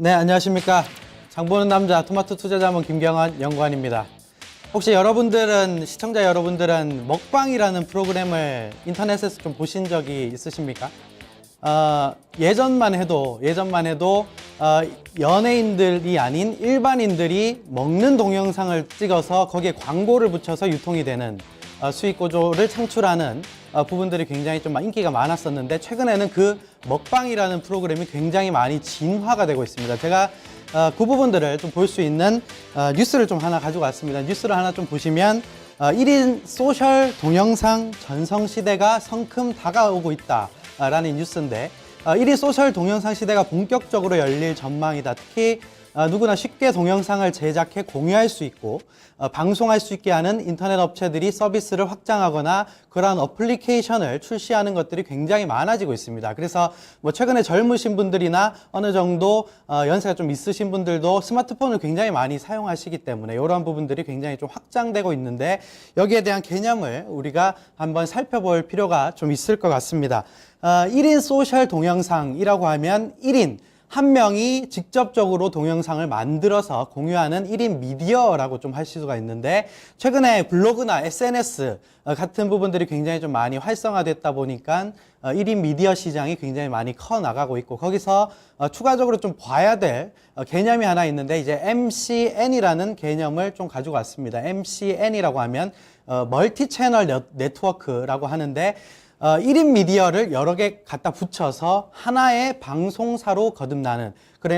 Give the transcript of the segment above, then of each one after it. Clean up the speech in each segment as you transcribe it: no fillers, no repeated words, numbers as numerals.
네, 안녕하십니까. 장보는 남자 토마토 투자자문 김경환 연구원입니다. 혹시 시청자 여러분들은 먹방이라는 프로그램을 인터넷에서 좀 보신 적이 있으십니까? 예전만 해도 연예인들이 아닌 일반인들이 먹는 동영상을 찍어서 거기에 광고를 붙여서 유통이 되는 수익 구조를 창출하는 부분들이 굉장히 좀 인기가 많았었는데, 최근에는 그 먹방이라는 프로그램이 굉장히 많이 진화가 되고 있습니다. 제가 그 부분들을 좀 볼 수 있는 뉴스를 좀 하나 가지고 왔습니다. 뉴스를 하나 좀 보시면 1인 소셜 동영상 전성시대가 성큼 다가오고 있다라는 뉴스인데, 1인 소셜 동영상 시대가 본격적으로 열릴 전망이다. 특히 누구나 쉽게 동영상을 제작해 공유할 수 있고 방송할 수 있게 하는 인터넷 업체들이 서비스를 확장하거나 그러한 어플리케이션을 출시하는 것들이 굉장히 많아지고 있습니다. 그래서 최근에 젊으신 분들이나 어느 정도 연세가 좀 있으신 분들도 스마트폰을 굉장히 많이 사용하시기 때문에 이러한 부분들이 굉장히 좀 확장되고 있는데, 여기에 대한 개념을 우리가 한번 살펴볼 필요가 좀 있을 것 같습니다. 1인 소셜 동영상이라고 하면 1인 한 명이 직접적으로 동영상을 만들어서 공유하는 1인 미디어라고 좀 할 수가 있는데, 최근에 블로그나 SNS 같은 부분들이 굉장히 좀 많이 활성화됐다 보니까 1인 미디어 시장이 굉장히 많이 커 나가고 있고, 거기서 추가적으로 좀 봐야 될 개념이 하나 있는데, 이제 MCN이라는 개념을 좀 가지고 왔습니다. MCN이라고 하면 멀티 채널 네트워크라고 하는데, 1인 미디어를 여러 개 갖다 붙여서 하나의 방송사로 거듭나는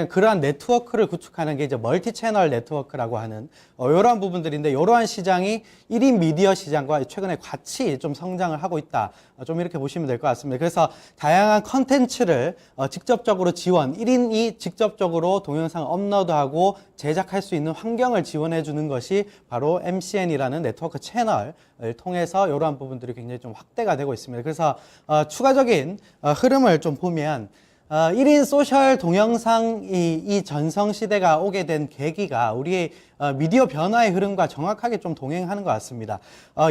그러한 네트워크를 구축하는 게 이제 멀티 채널 네트워크라고 하는 이러한 부분들인데, 이러한 시장이 1인 미디어 시장과 최근에 같이 좀 성장을 하고 있다. 좀 이렇게 보시면 될 것 같습니다. 그래서 다양한 컨텐츠를 직접적으로 1인이 직접적으로 동영상을 업로드하고 제작할 수 있는 환경을 지원해 주는 것이 바로 MCN이라는 네트워크 채널을 통해서 이러한 부분들이 굉장히 좀 확대가 되고 있습니다. 그래서 추가적인 흐름을 좀 보면 1인 소셜 동영상이 이 전성시대가 오게 된 계기가 우리의 미디어 변화의 흐름과 정확하게 좀 동행하는 것 같습니다.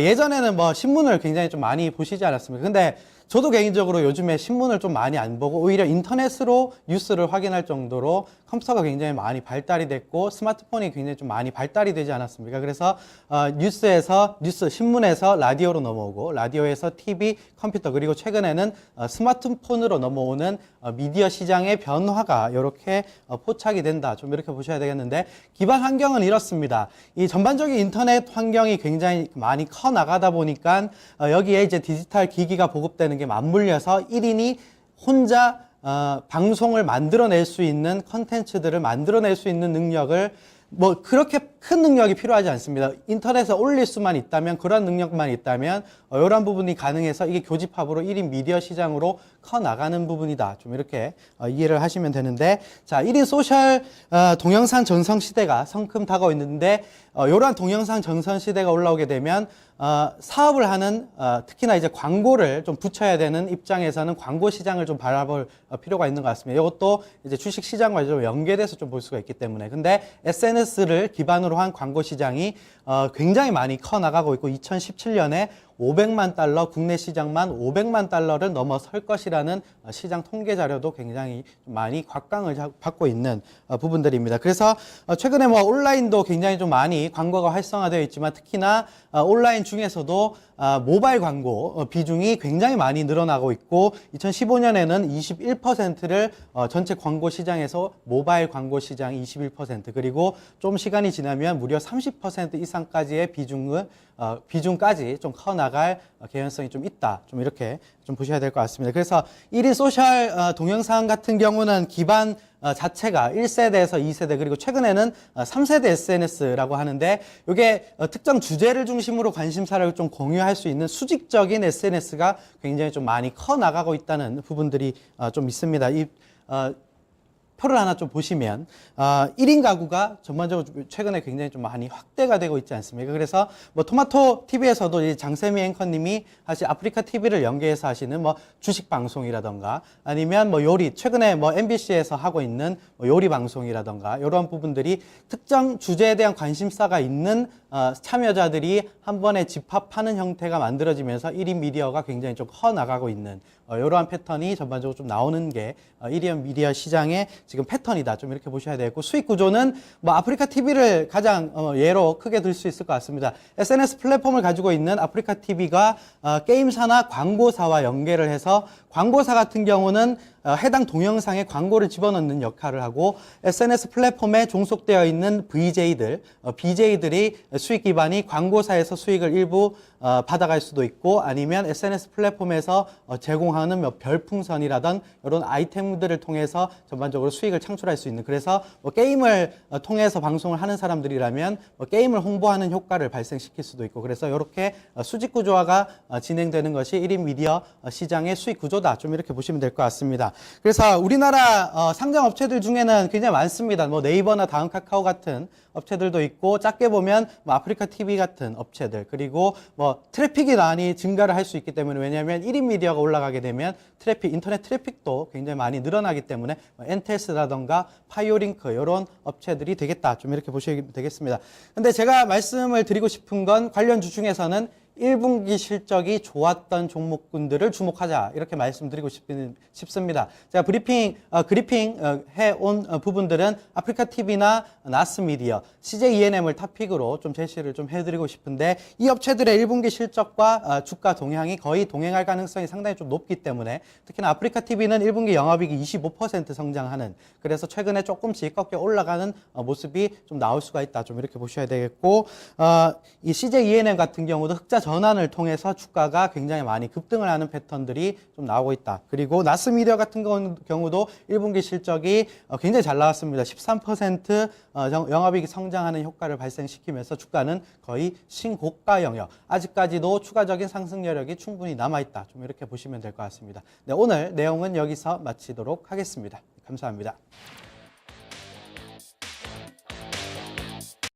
예전에는 신문을 굉장히 좀 많이 보시지 않았습니까? 근데 저도 개인적으로 요즘에 신문을 좀 많이 안 보고 오히려 인터넷으로 뉴스를 확인할 정도로 컴퓨터가 굉장히 많이 발달이 됐고 스마트폰이 굉장히 좀 많이 발달이 되지 않았습니까? 그래서 신문에서 라디오로 넘어오고, 라디오에서 TV, 컴퓨터, 그리고 최근에는 스마트폰으로 넘어오는 미디어 시장의 변화가 이렇게 포착이 된다. 좀 이렇게 보셔야 되겠는데, 기반 환경은 이렇습니다. 이 전반적인 인터넷 환경이 굉장히 많이 커 나가다 보니까 여기에 이제 디지털 기기가 보급되는 게 맞물려서 1인이 혼자 방송을 만들어낼 수 있는 컨텐츠들을 만들어낼 수 있는 능력을 그렇게 큰 능력이 필요하지 않습니다. 인터넷에 올릴 수만 있다면, 그런 능력만 있다면 이런 부분이 가능해서 이게 교집합으로 1인 미디어 시장으로 커 나가는 부분이다. 좀 이렇게 이해를 하시면 되는데, 자, 1인 소셜 동영상 전성 시대가 성큼 다가오고 있는데, 이러한 동영상 전성 시대가 올라오게 되면 사업을 하는 특히나 이제 광고를 좀 붙여야 되는 입장에서는 광고 시장을 좀 바라볼 필요가 있는 것 같습니다. 이것도 이제 주식 시장과 좀 연계돼서 좀 볼 수가 있기 때문에. 근데 SNS를 기반으로 한 광고 시장이 굉장히 많이 커 나가고 있고, 2017년에 500만 달러, 국내 시장만 500만 달러를 넘어설 것이라는 시장 통계 자료도 굉장히 많이 곽광을 받고 있는 부분들입니다. 그래서 최근에 온라인도 굉장히 좀 많이 광고가 활성화되어 있지만, 특히나 온라인 중에서도 모바일 광고 비중이 굉장히 많이 늘어나고 있고, 2015년에는 21%를 전체 광고 시장에서 모바일 광고 시장이 21%, 그리고 좀 시간이 지나면 무려 30% 이상까지의 비중까지 좀 커 나갈 개연성이 좀 있다. 좀 이렇게 좀 보셔야 될 것 같습니다. 그래서 1인 소셜 동영상 같은 경우는 기반 자체가 1세대에서 2세대, 그리고 최근에는 3세대 SNS라고 하는데, 이게 특정 주제를 중심으로 관심사를 좀 공유할 수 있는 수직적인 SNS가 굉장히 좀 많이 커 나가고 있다는 부분들이 좀 있습니다. 표를 하나 좀 보시면 1인 가구가 전반적으로 최근에 굉장히 좀 많이 확대가 되고 있지 않습니까? 그래서 토마토 TV에서도 장세미 앵커님이 사실 아프리카 TV를 연계해서 하시는 주식 방송이라던가, 아니면 요리, 최근에 MBC에서 하고 있는 요리 방송이라던가, 이러한 부분들이 특정 주제에 대한 관심사가 있는 참여자들이 한 번에 집합하는 형태가 만들어지면서 1인 미디어가 굉장히 좀 커 나가고 있는 이러한 패턴이 전반적으로 좀 나오는 게 이리언 미디어 시장의 지금 패턴이다. 좀 이렇게 보셔야 되겠고, 수익 구조는 뭐 아프리카 TV를 가장 예로 크게 들 수 있을 것 같습니다. SNS 플랫폼을 가지고 있는 아프리카 TV가 게임사나 광고사와 연계를 해서 광고사 같은 경우는 해당 동영상에 광고를 집어넣는 역할을 하고, SNS 플랫폼에 종속되어 있는 VJ들, BJ들이 수익 기반이 광고사에서 수익을 일부 받아갈 수도 있고, 아니면 SNS 플랫폼에서 제공하는 몇 별풍선이라던 이런 아이템들을 통해서 전반적으로 수익을 창출할 수 있는, 그래서 뭐 게임을 통해서 방송을 하는 사람들이라면 뭐 게임을 홍보하는 효과를 발생시킬 수도 있고, 그래서 이렇게 수직 구조화가 진행되는 것이 1인 미디어 시장의 수익 구조다. 좀 이렇게 보시면 될 것 같습니다. 그래서 우리나라 상장 업체들 중에는 굉장히 많습니다. 뭐 네이버나 다음 카카오 같은 업체들도 있고, 작게 보면 뭐 아프리카 TV 같은 업체들, 그리고 뭐 트래픽이 많이 증가를 할 수 있기 때문에, 왜냐하면 1인 미디어가 올라가게 되면 인터넷 트래픽도 굉장히 많이 늘어나기 때문에 엔텔스라던가 파이오링크 이런 업체들이 되겠다. 좀 이렇게 보시면 되겠습니다. 근데 제가 말씀을 드리고 싶은 건 관련주 중에서는 1분기 실적이 좋았던 종목군들을 주목하자, 이렇게 말씀드리고 싶습니다. 제가 그리핑 해온 부분들은 아프리카 TV나 나스미디어, CJ ENM을 탑픽으로 좀 제시를 좀 해드리고 싶은데, 이 업체들의 1분기 실적과 주가 동향이 거의 동행할 가능성이 상당히 좀 높기 때문에, 특히나 아프리카 TV는 1분기 영업이익이 25% 성장하는, 그래서 최근에 조금씩 꺾여 올라가는 모습이 좀 나올 수가 있다. 좀 이렇게 보셔야 되겠고, 이 CJ ENM 같은 경우도 흑자 전환을 통해서 주가가 굉장히 많이 급등을 하는 패턴들이 좀 나오고 있다. 그리고 나스미디어 같은 경우도 1분기 실적이 굉장히 잘 나왔습니다. 13% 영업이익이 성장하는 효과를 발생시키면서 주가는 거의 신고가 영역, 아직까지도 추가적인 상승 여력이 충분히 남아있다. 좀 이렇게 보시면 될 것 같습니다. 네, 오늘 내용은 여기서 마치도록 하겠습니다. 감사합니다.